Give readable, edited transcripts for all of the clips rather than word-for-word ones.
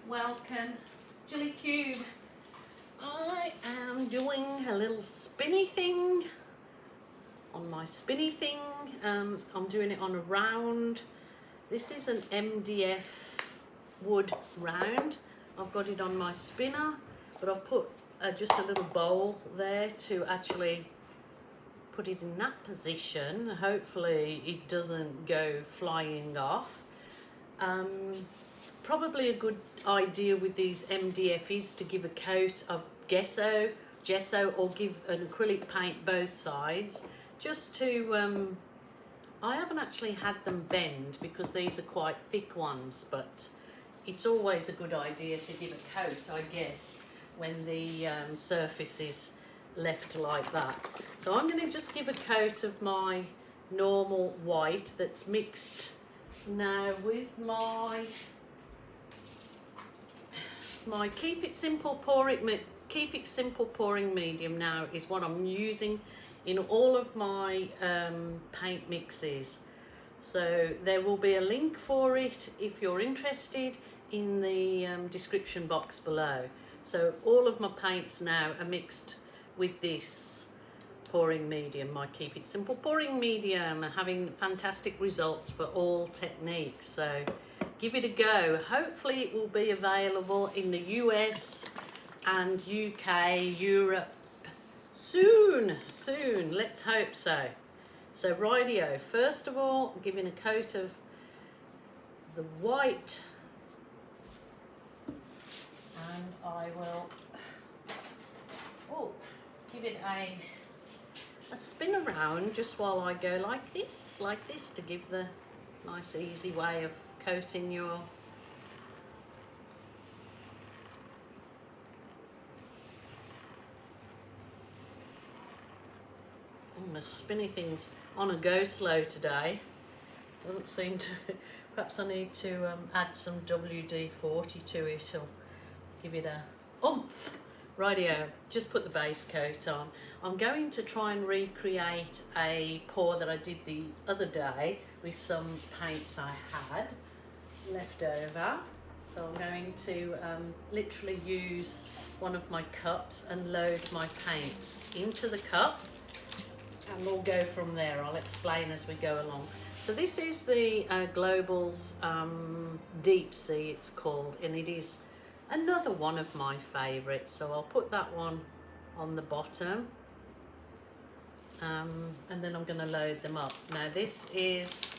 Welcome, it's Jilly Cube. I am doing a little spinny thing on my spinny thing. I'm doing it on a round. This is an MDF wood round. I've got it on my spinner, but I've put just a little bowl there to actually put it in that position. Hopefully it doesn't go flying off. Probably a good idea with these MDF is to give a coat of gesso, or give an acrylic paint both sides, just to, I haven't actually had them bend because these are quite thick ones, but it's always a good idea to give a coat, I guess, when the surface is left like that. So I'm going to just give a coat of my normal white that's mixed now with my Keep It Simple pouring medium. Now is what I'm using in all of my paint mixes. So there will be a link for it if you're interested in the description box below. So all of my paints now are mixed with this pouring medium, my Keep It Simple pouring medium, having fantastic results for all techniques. So give it a go. Hopefully it will be available in the US and UK, Europe soon. Let's hope so. So rightio, first of all, giving a coat of the white, and I will give it a spin around just while I go like this, to give the nice easy way of coating your the spinny thing's on a go slow today. Doesn't seem to. Perhaps I need to add some WD-40 to it or give it a oomph. Rightio, just put the base coat on. I'm going to try and recreate a pour that I did the other day with some paints I had left over. So I'm going to literally use one of my cups and load my paints into the cup, and we'll go from there. I'll explain as we go along. So this is the Global's Deep Sea, it's called, and it is another one of my favourites. So I'll put that one on the bottom, and then I'm going to load them up. Now this is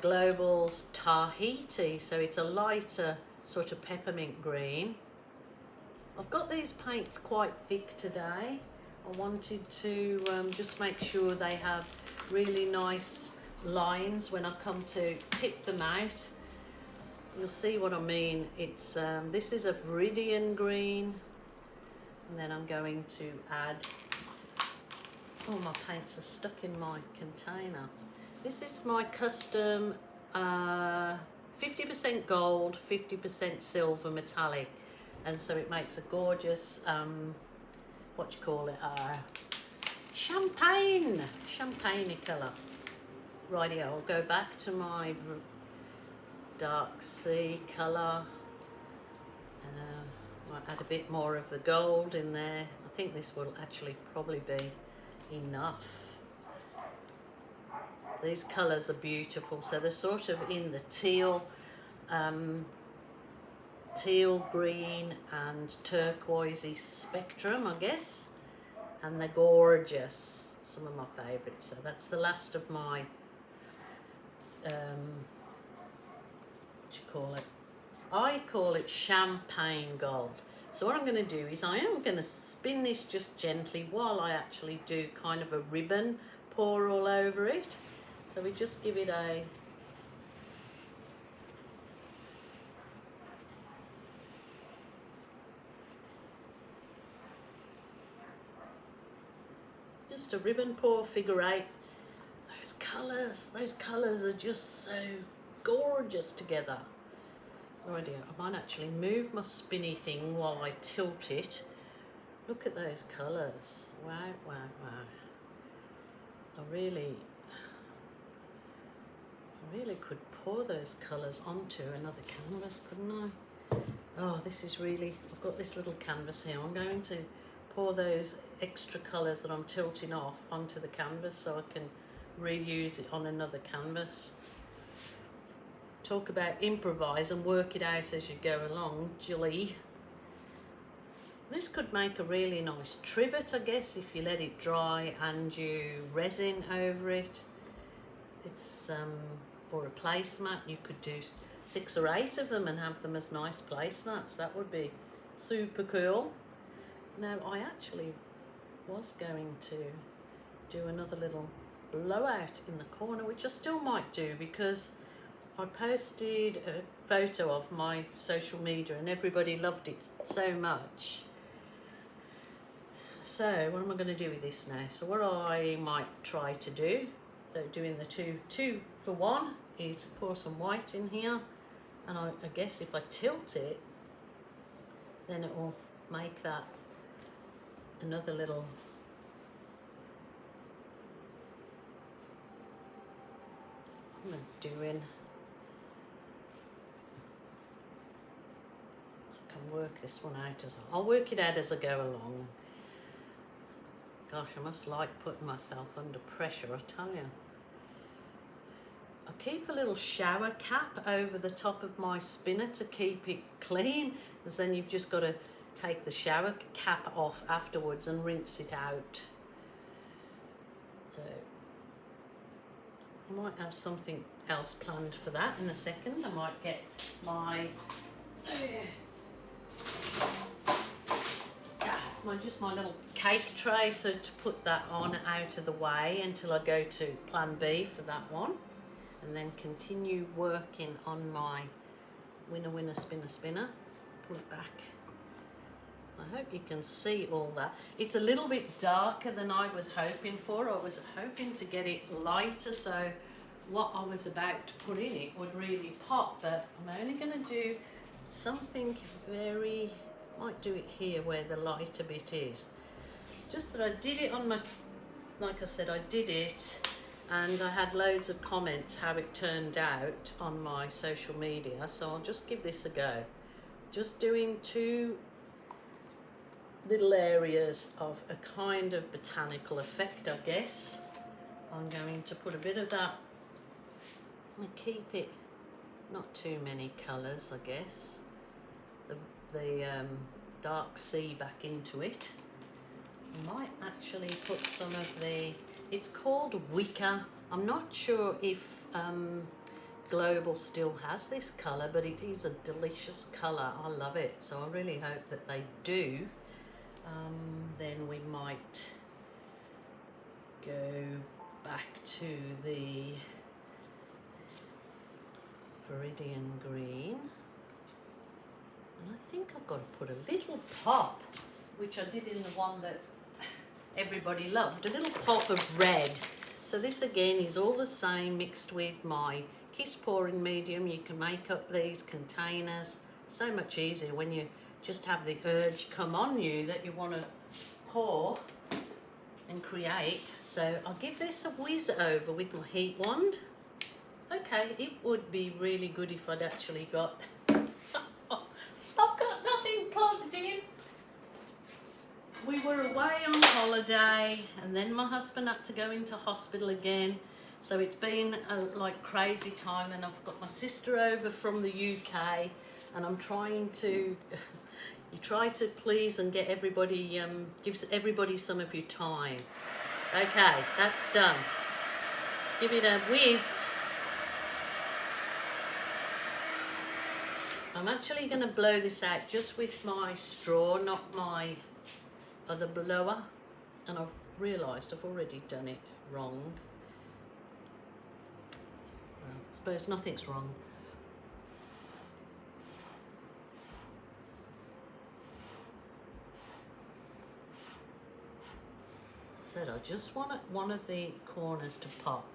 Global's Tahiti, so it's a lighter sort of peppermint green. I've got these paints quite thick today. I wanted to just make sure they have really nice lines when I come to tip them out. You'll see what I mean. It's this is a Viridian green, and then I'm going to add, oh, my paints are stuck in my container. This is my custom 50% gold, 50% silver metallic, and so it makes a gorgeous what you call it, champagne colour. Rightio, I'll go back to my dark sea colour. Might add a bit more of the gold in there. I think this will actually probably be enough. These colours are beautiful. So they're sort of in the teal green and turquoisey spectrum, I guess, and they're gorgeous. Some of my favourites. So that's the last of my what do you call it? I call it champagne gold. So what I'm going to do is I am going to spin this just gently while I actually do kind of a ribbon pour all over it. So we just give it a ribbon pour, figure eight. Those colours are just so gorgeous together. Alrighty, I might actually move my spinny thing while I tilt it. Look at those colours. Wow. I really could pour those colours onto another canvas, couldn't I? Oh, this is really, I've got this little canvas here. I'm going to pour those extra colours that I'm tilting off onto the canvas so I can reuse it on another canvas. Talk about improvise and work it out as you go along, Julie. This could make a really nice trivet, I guess, if you let it dry and you resin over it. It's or a placemat. You could do 6 or 8 of them and have them as nice placemats. That would be super cool. Now, I actually was going to do another little blowout in the corner, which I still might do because I posted a photo of my social media and everybody loved it so much. So what am I going to do with this now? So what I might try to do, so doing the two for one, is pour some white in here, and I guess if I tilt it, then it will make that another little I'm doing. I can work this one out I'll work it out as I go along. Gosh, I must like putting myself under pressure, I tell you. I keep a little shower cap over the top of my spinner to keep it clean, because then you've just got to take the shower cap off afterwards and rinse it out. So I might have something else planned for that in a second. I might get my just my little cake tray, so to put that on out of the way until I go to plan B for that one, and then continue working on my winner winner spinner spinner. Pull it back. I hope you can see all that. It's a little bit darker than I was hoping for. I was hoping to get it lighter so what I was about to put in it would really pop, but I'm only going to do something very, might do it here where the lighter bit is. Just that I did it on my, like I said, I did it and I had loads of comments how it turned out on my social media, so I'll just give this a go. Just doing 2 little areas of a kind of botanical effect, I guess. I'm going to put a bit of that, I'm going to keep it not too many colours, I guess. The dark sea back into it. I might actually put some of the, it's called Wicker. I'm not sure if Global still has this colour, but it is a delicious colour. I love it, so I really hope that they do. Then we might go back to the Viridian Green. And I think I've got to put a little pop, which I did in the one that everybody loved, a little pop of red. So this again is all the same mixed with my kiss pouring medium. You can make up these containers so much easier when you just have the urge come on you that you want to pour and create. So I'll give this a whiz over with my heat wand. Okay, it would be really good if I'd actually got I've got nothing plugged in. We were away on holiday and then my husband had to go into hospital again. So it's been a like crazy time, and I've got my sister over from the UK and I'm trying to, you try to please and get everybody, gives everybody some of your time. Okay, that's done. Just give it a whiz. I'm actually going to blow this out just with my straw, not my other blower. And I've realised I've already done it wrong. Well, I suppose nothing's wrong. As I said, I just want one of the corners to pop.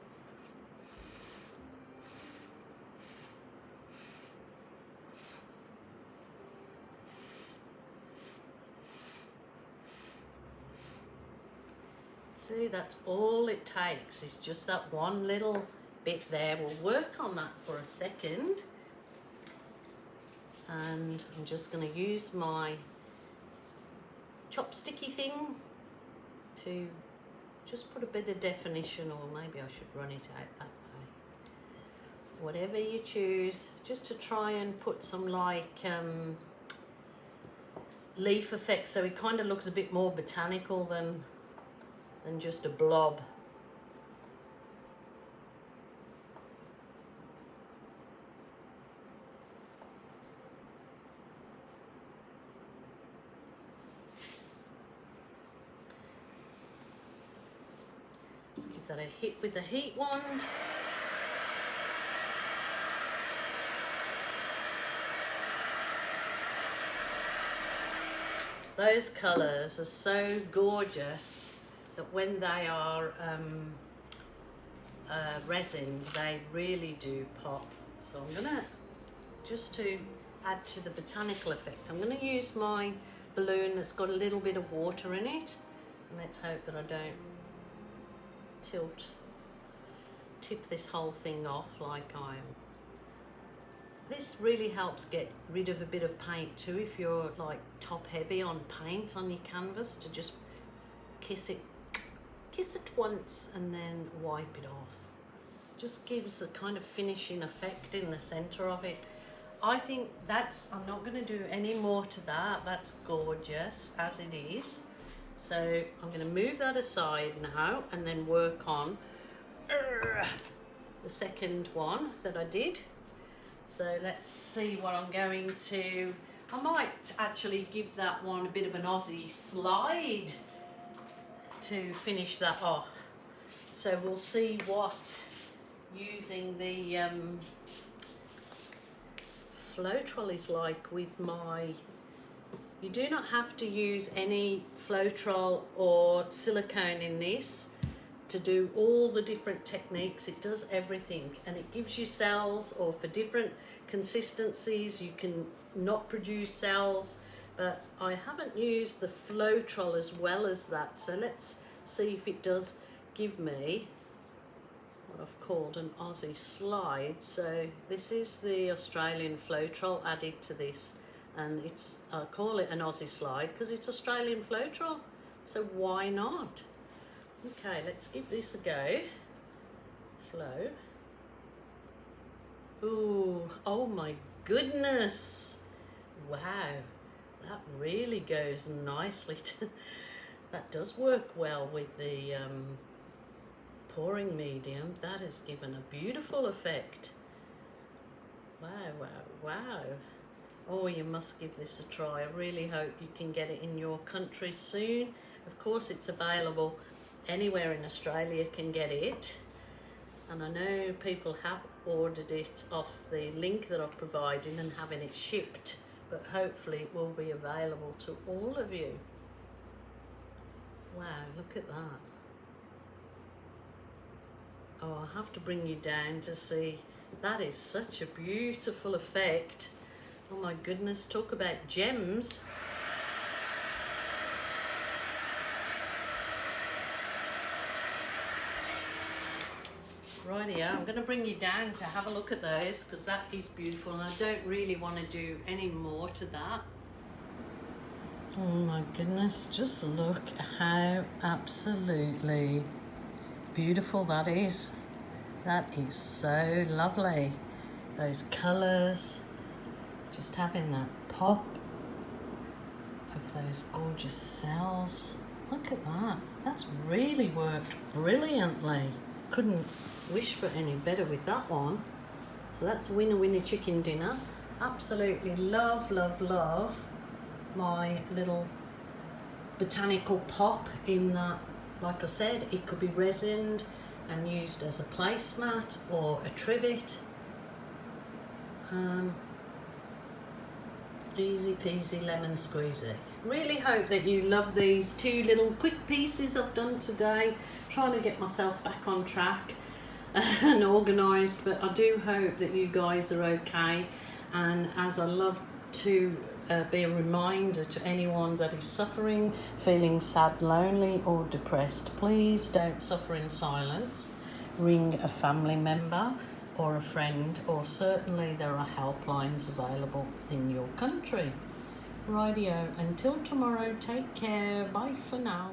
See, that's all it takes, is just that one little bit there. We'll work on that for a second. and I'm just going to use my chopsticky thing to just put a bit of definition, or maybe I should run it out that way. Whatever you choose, just to try and put some like leaf effect, so it kind of looks a bit more botanical than just a blob. Let's give that a hit with the heat wand. Those colours are so gorgeous that when they are resined, they really do pop. So I'm gonna, just to add to the botanical effect, I'm gonna use my balloon that's got a little bit of water in it, and let's hope that I don't tip this whole thing off like I am. This really helps get rid of a bit of paint too, if you're like top heavy on paint on your canvas, to just kiss it once and then wipe it off. Just gives a kind of finishing effect in the center of it. I think I'm not going to do any more to that. That's gorgeous as it is. So I'm going to move that aside now and then work on the second one that I did. So let's see what I'm going to, I might actually give that one a bit of an Aussie slide to finish that off. So we'll see what using the Floetrol is like with my, you do not have to use any Floetrol or silicone in this to do all the different techniques. It does everything, and it gives you cells, or for different consistencies you can not produce cells, but I haven't used the Floetrol as well as that, so let's see if it does give me what I've called an Aussie slide. So this is the Australian Floetrol added to this, and it's, I call it an Aussie slide because it's Australian Floetrol, so why not? Okay, let's give this a go. Flow. Ooh, oh my goodness. Wow, that really goes nicely to, that does work well with the pouring medium. That has given a beautiful effect. Wow, wow, wow. Oh, you must give this a try. I really hope you can get it in your country soon. Of course, it's available anywhere in Australia can get it, and I know people have ordered it off the link that I've provided and having it shipped, but hopefully it will be available to all of you. Wow, look at that. Oh, I'll have to bring you down to see. That is such a beautiful effect. Oh my goodness, talk about gems. Rightio, I'm going to bring you down to have a look at those because that is beautiful, and I don't really want to do any more to that. Oh my goodness, just look how absolutely beautiful that is. That is so lovely. Those colours, just having that pop of those gorgeous cells. Look at that. That's really worked brilliantly. Couldn't wish for any better with that one. So that's winner winner chicken dinner. Absolutely love, love, love my little botanical pop in that. Like I said, it could be resined and used as a placemat or a trivet. Easy peasy lemon squeezy. Really hope that you love these two little quick pieces I've done today, trying to get myself back on track and organised, but I do hope that you guys are okay. And as I love to be a reminder to anyone that is suffering, feeling sad, lonely or depressed, please don't suffer in silence. Ring a family member, or a friend, or certainly there are helplines available in your country. Rightio, until tomorrow, take care, bye for now.